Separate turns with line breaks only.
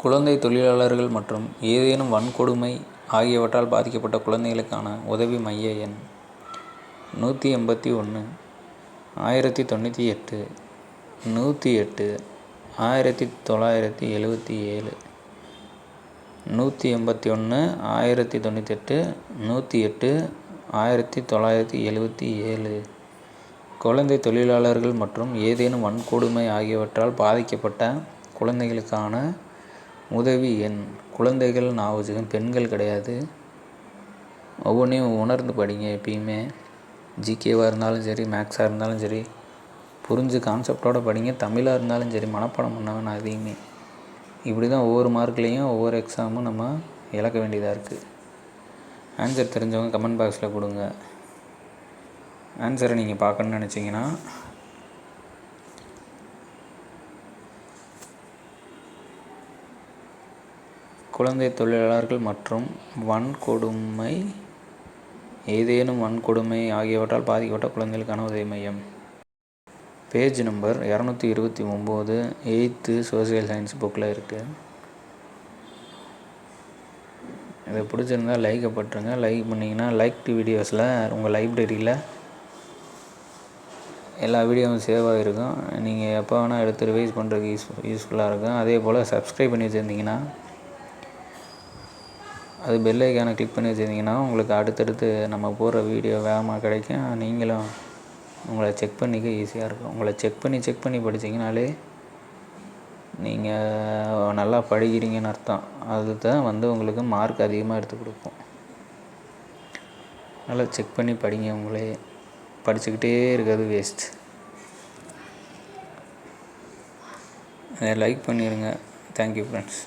குழந்தை தொழிலாளர்கள் மற்றும் ஏதேனும் வன்கொடுமை ஆகியவற்றால் பாதிக்கப்பட்ட குழந்தைகளுக்கான உதவி மைய எண் 181 1098 108 1977 181 1098 108 1977. குழந்தை தொழிலாளர்கள் மற்றும் ஏதேனும் வன்கொடுமை ஆகியவற்றால் பாதிக்கப்பட்ட குழந்தைகளுக்கான உதவி எண். குழந்தைகள் ஞாபகம், பெண்கள் கிடையாது. ஒவ்வொன்றையும் உணர்ந்து படிங்க. எப்பயுமே ஜிகேவாக இருந்தாலும் சரி, மேக்ஸாக இருந்தாலும் சரி, புரிஞ்சு கான்செப்டோடு படிங்க. தமிழாக இருந்தாலும் சரி, மனப்பாடம் பண்ண வேணாம் அதிகமே. இப்படி தான் ஒவ்வொரு மார்க்லேயும் ஒவ்வொரு எக்ஸாமும் நம்ம இழக்க வேண்டியதாக இருக்குது. ஆன்சர் தெரிஞ்சவங்க கமெண்ட் பாக்ஸில் கொடுங்க. ஆன்சரை நீங்கள் பார்க்கணுன்னு நினச்சிங்கன்னா குழந்தை தொழிலாளர்கள் மற்றும் வன்கொடுமை ஏதேனும் வன்கொடுமை ஆகியவற்றால் பாதிக்கப்பட்ட குழந்தைகளுக்கான உதவி மையம். Page number 229 8th social science புக்கில் இருக்குது. இதை பிடிச்சிருந்தால் லைக்கை பட்டுருங்க. லைக் பண்ணிங்கன்னா லைக்டு வீடியோஸில் உங்கள் லைப்ரரியில் எல்லா வீடியோவும் சேவ் ஆகிருக்கும். நீங்கள் எப்போ வேணால் எடுத்து ரிவைஸ் பண்ணுறதுக்கு யூஸ்ஃபுல்லாக இருக்கும். அதே போல் சப்ஸ்கிரைப் பண்ணி வச்சுருந்தீங்கன்னா, அது பெல் ஐக்கானை கிளிக் பண்ணி வச்சுருந்தீங்கன்னா உங்களுக்கு அடுத்தடுத்து நம்ம போடுற வீடியோ வேகமாக கிடைக்கும். நீங்களும் உங்களை செக் பண்ணிக்க ஈஸியாக இருக்கும். உங்களை செக் பண்ணி படிச்சிங்கனாலே நீங்கள் நல்லா படிக்கிறீங்கன்னு அர்த்தம். அதுதான் உங்களுக்கு மார்க் அதிகமாக எடுத்து கொடுப்போம். நல்லா செக் பண்ணி படிங்க. உங்களே படிச்சுக்கிட்டே இருக்கிறது வேஸ்ட். லைக் பண்ணிடுங்க. Thank you friends.